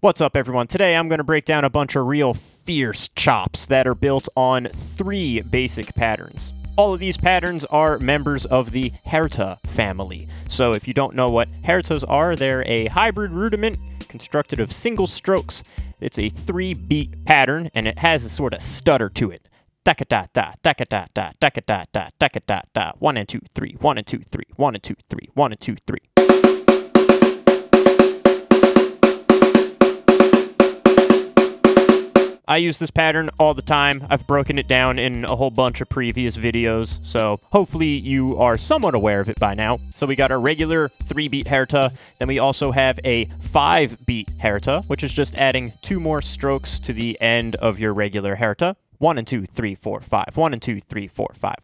What's up, everyone? Today I'm going to break down a bunch of real fierce chops that are built on 3 basic patterns. All of these patterns are members of the Herta family. So if you don't know what Hertas are, they're a hybrid rudiment constructed of single strokes. It's a 3-beat pattern, and it has a sort of stutter to it. Da-ka-da-da, da-ka-da-da, da-ka-da-da, da-ka-da-da. 1 and 2, 3, 1 and 2, 3, 1 and 2, 3, 1 and 2, 3. I use this pattern all the time. I've broken it down in a whole bunch of previous videos, so hopefully you are somewhat aware of it by now. So we got our regular 3-beat Herta, then we also have a 5-beat Herta, which is just adding 2 more strokes to the end of your regular Herta. 1 and 2, 3, 4, 5. 1 and 2, 3, 4, 5.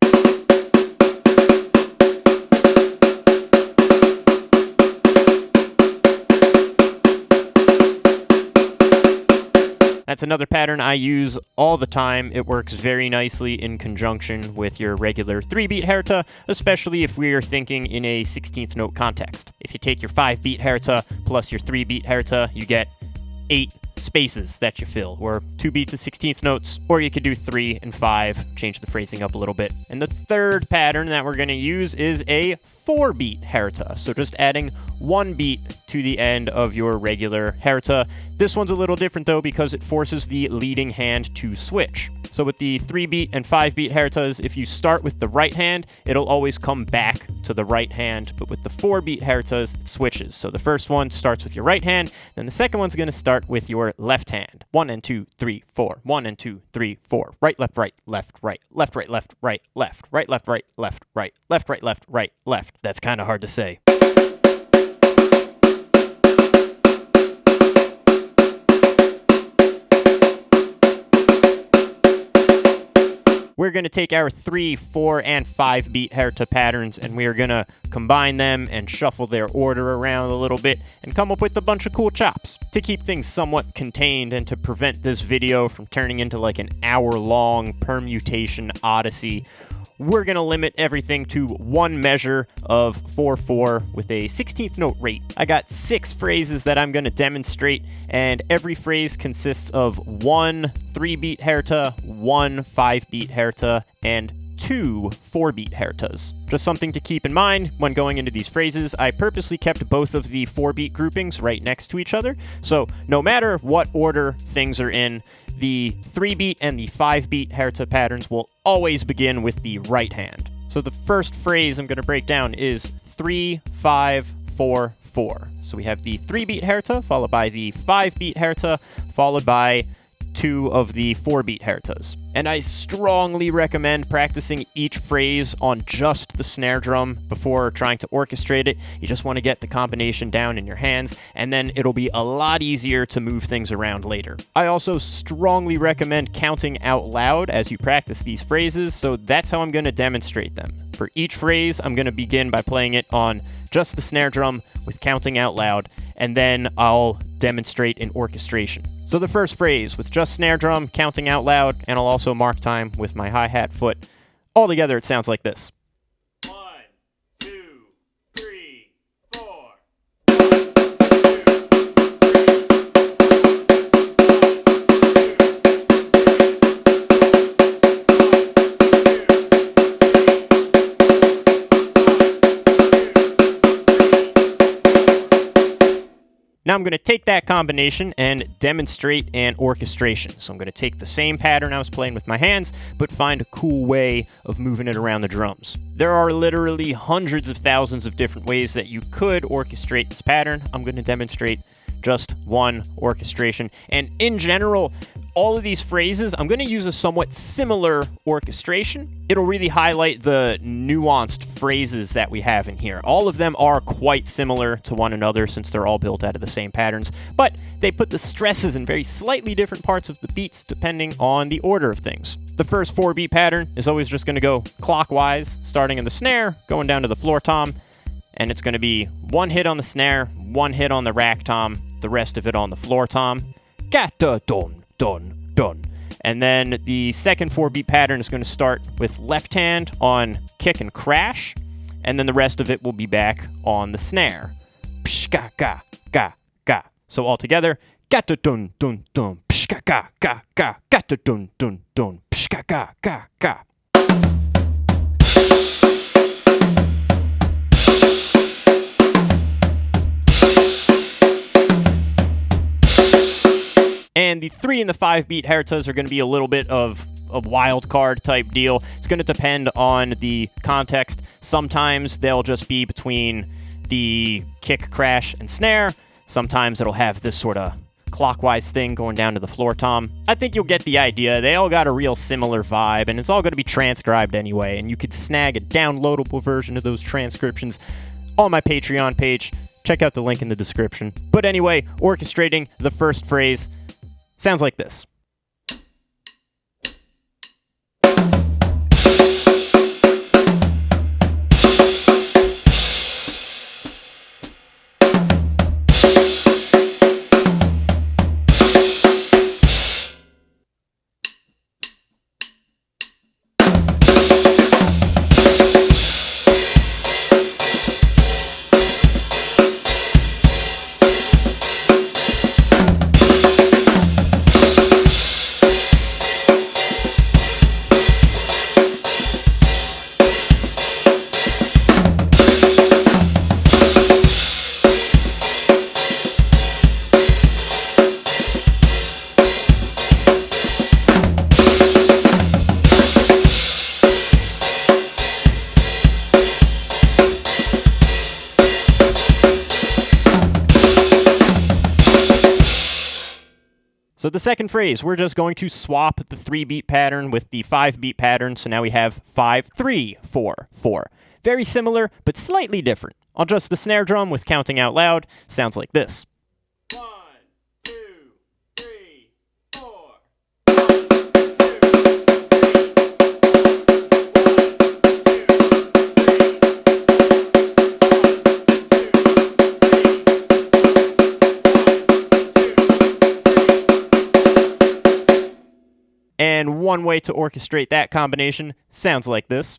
That's another pattern I use all the time. It works very nicely in conjunction with your regular 3-beat Herta, especially if we are thinking in a 16th note context. If you take your 5-beat Herta plus your 3-beat Herta, you get 8 spaces that you fill, or 2 beats of 16th notes, or you could do 3 and 5, change the phrasing up a little bit. And the third pattern that we're going to use is a 4-beat Herta, so just adding 1 beat to the end of your regular Herta. This one's a little different though because it forces the leading hand to switch. So with the 3-beat and 5-beat Hertas, if you start with the right hand, it'll always come back to the right hand, but with the 4-beat Hertas, it switches. So the first one starts with your right hand, then the second one's going to start with your left hand. 1 and 2, 3, 4. 1 and 2, 3, 4. Right, left, right, left, right, left, right, left, right, left, right, left, right, left, right, left, right, left, right, left. That's kind of hard to say. We're going to take our 3, 4, and 5-beat Herta patterns, and we are going to combine them and shuffle their order around a little bit and come up with a bunch of cool chops. To keep things somewhat contained and to prevent this video from turning into like an hour-long permutation odyssey, we're going to limit everything to 1 measure of 4/4 with a 16th note rate. I got 6 phrases that I'm going to demonstrate, and every phrase consists of 1 3-beat Herta, 1 5-beat Herta, and 2 4-beat Hertas. Just something to keep in mind when going into these phrases, I purposely kept both of the 4-beat groupings right next to each other, so no matter what order things are in, the 3-beat and the 5-beat Herta patterns will always begin with the right hand. So the first phrase I'm going to break down is 3, 5, 4, 4. So we have the 3-beat Herta, followed by the 5-beat Herta, followed by 2 of the 4-beat Hertas. And I strongly recommend practicing each phrase on just the snare drum before trying to orchestrate it. You just want to get the combination down in your hands, and then it'll be a lot easier to move things around later. I also strongly recommend counting out loud as you practice these phrases, so that's how I'm going to demonstrate them. For each phrase, I'm going to begin by playing it on just the snare drum with counting out loud, and then I'll demonstrate an orchestration. So the first phrase with just snare drum, counting out loud, and I'll also mark time with my hi-hat foot. All together, it sounds like this. 1, 2, 3, 4. Now I'm going to take that combination and demonstrate an orchestration. So I'm going to take the same pattern I was playing with my hands, but find a cool way of moving it around the drums. There are literally hundreds of thousands of different ways that you could orchestrate this pattern. I'm going to demonstrate just one orchestration. And in general, all of these phrases, I'm going to use a somewhat similar orchestration. It'll really highlight the nuanced phrases that we have in here. All of them are quite similar to one another since they're all built out of the same patterns, but they put the stresses in very slightly different parts of the beats depending on the order of things. The first 4-beat pattern is always just going to go clockwise, starting in the snare, going down to the floor tom, and it's going to be 1 hit on the snare, 1 hit on the rack tom, the rest of it on the floor tom. Ga-da-dun, dun, dun. And then the second 4-beat pattern is going to start with left hand on kick and crash, and then the rest of it will be back on the snare. Psh, ga, ga, ga, ga. So all together, Gata dun dun dun. Pshka ga ga ga. Gata dun dun dun. Pshka ga ga ga. And the 3 and the 5 beat Hertas are going to be a little bit of a wild card type deal. It's going to depend on the context. Sometimes they'll just be between the kick, crash, and snare. Sometimes it'll have this sort of clockwise thing going down to the floor tom. I think you'll get the idea. They all got a real similar vibe, and it's all going to be transcribed anyway, and you could snag a downloadable version of those transcriptions on my Patreon page. Check out the link in the description. But anyway, orchestrating the first phrase sounds like this. So the second phrase, we're just going to swap the 3-beat pattern with the 5-beat pattern. So now we have 5, 3, 4, 4. Very similar, but slightly different. I'll adjust the snare drum with counting out loud. Sounds like this. 1, 2, 3, 4. 1, 2, 3. And one way to orchestrate that combination sounds like this.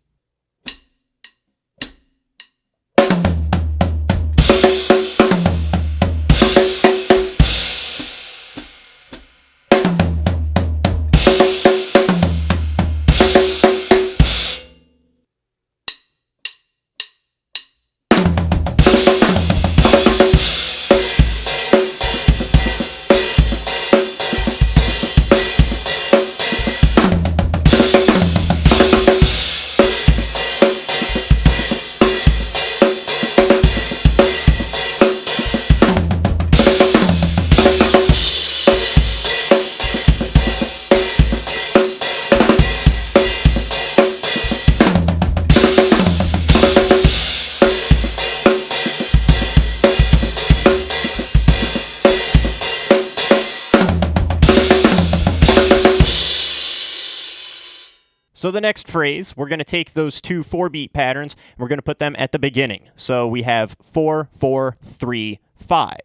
So the next phrase, we're going to take those two 4-beat patterns, and we're going to put them at the beginning. So we have 4, 4, 3, 5.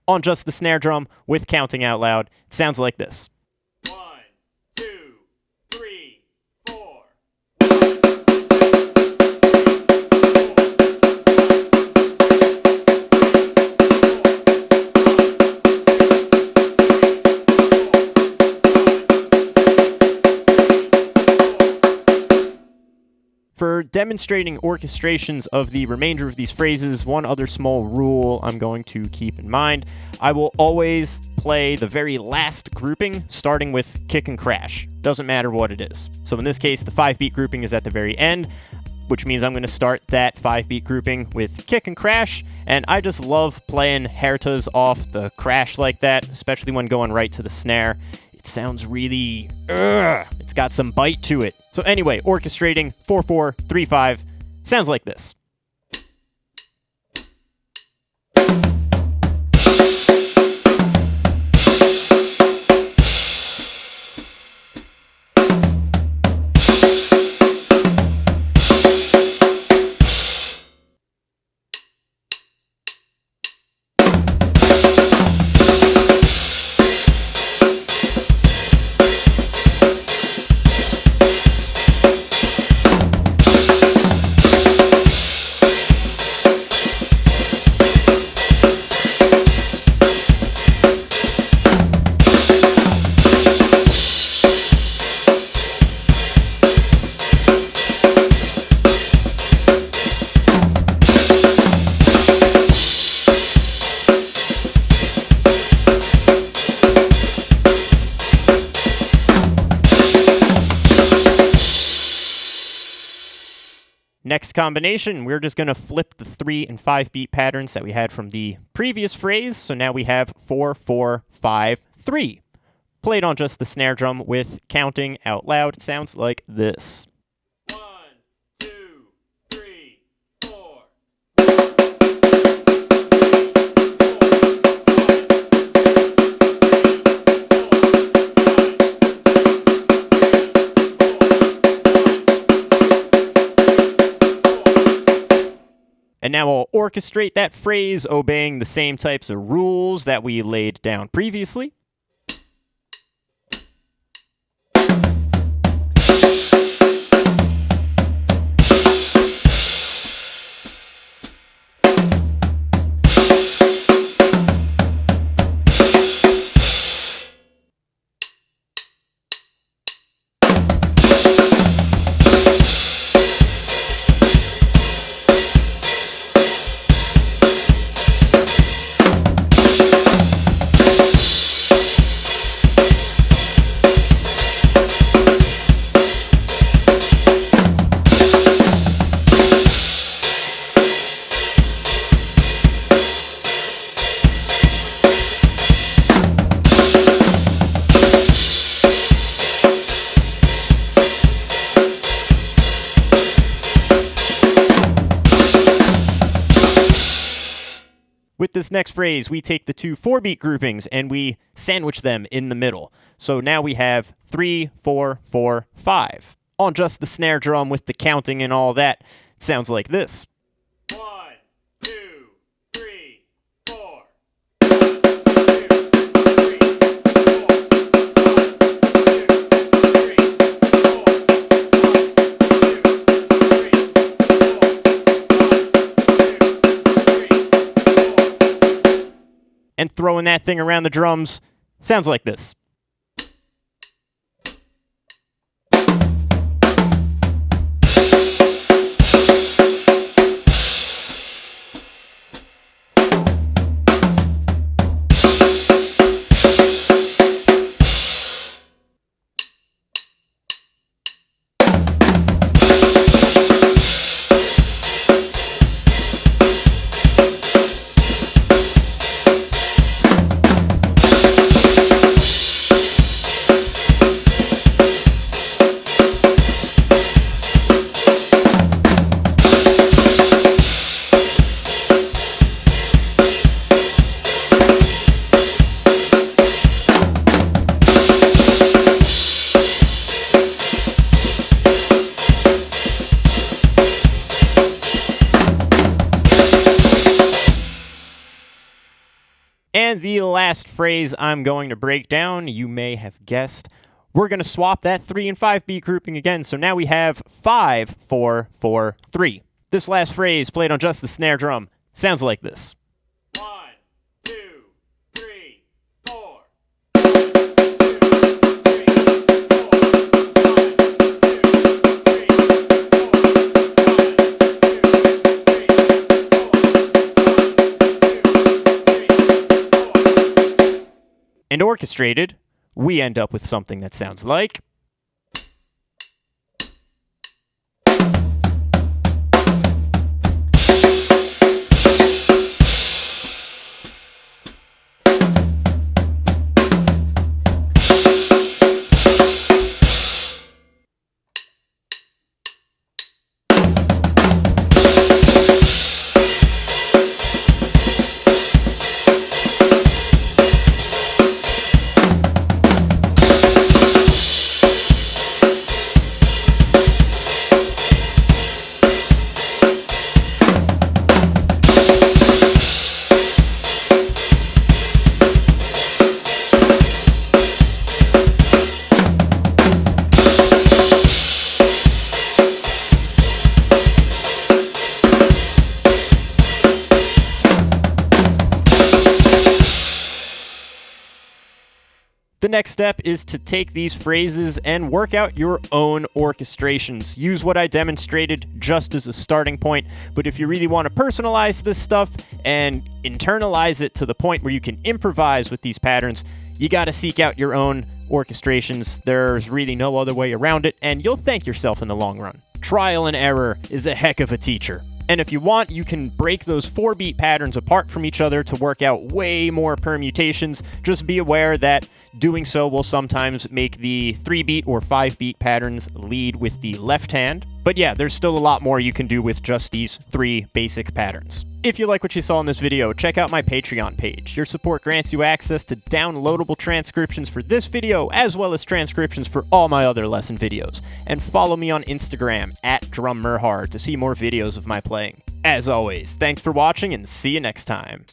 On just the snare drum with counting out loud, it sounds like this. 1, 2, 3, 4. For demonstrating orchestrations of the remainder of these phrases, one other small rule I'm going to keep in mind. I will always play the very last grouping, starting with kick and crash. Doesn't matter what it is. So in this case, the 5-beat grouping is at the very end, which means I'm going to start that 5-beat grouping with kick and crash, and I just love playing Hertas off the crash like that, especially when going right to the snare. It sounds really, it's got some bite to it. So anyway, orchestrating 4, 4, 3, 5 sounds like this. Next combination, we're just going to flip the 3 and 5 beat patterns that we had from the previous phrase. So now we have 4, 4, 5, 3. Played on just the snare drum with counting out loud. It sounds like this. 1, 2, 3, 4. And now I'll orchestrate that phrase, obeying the same types of rules that we laid down previously. With this next phrase, we take the 2 4-beat groupings and we sandwich them in the middle. So now we have 3, 4, 4, 5. On just the snare drum with the counting and all that, it sounds like this. 1, 2, 3, 4. And throwing that thing around the drums sounds like this. And the last phrase I'm going to break down, you may have guessed, we're going to swap that 3 and 5 beat grouping again. So now we have 5, 4, 4, 3. This last phrase, played on just the snare drum, sounds like this. 1, 2, 3, 4. And orchestrated, we end up with something that sounds like... The next step is to take these phrases and work out your own orchestrations. Use what I demonstrated just as a starting point, but if you really want to personalize this stuff and internalize it to the point where you can improvise with these patterns, you got to seek out your own orchestrations. There's really no other way around it, and you'll thank yourself in the long run. Trial and error is a heck of a teacher. And if you want, you can break those 4-beat patterns apart from each other to work out way more permutations. Just be aware that doing so will sometimes make the 3-beat or 5-beat patterns lead with the left hand. But yeah, there's still a lot more you can do with just these 3 basic patterns. If you like what you saw in this video, check out my Patreon page. Your support grants you access to downloadable transcriptions for this video, as well as transcriptions for all my other lesson videos. And follow me on Instagram @DrumMerhar to see more videos of my playing. As always, thanks for watching and see you next time.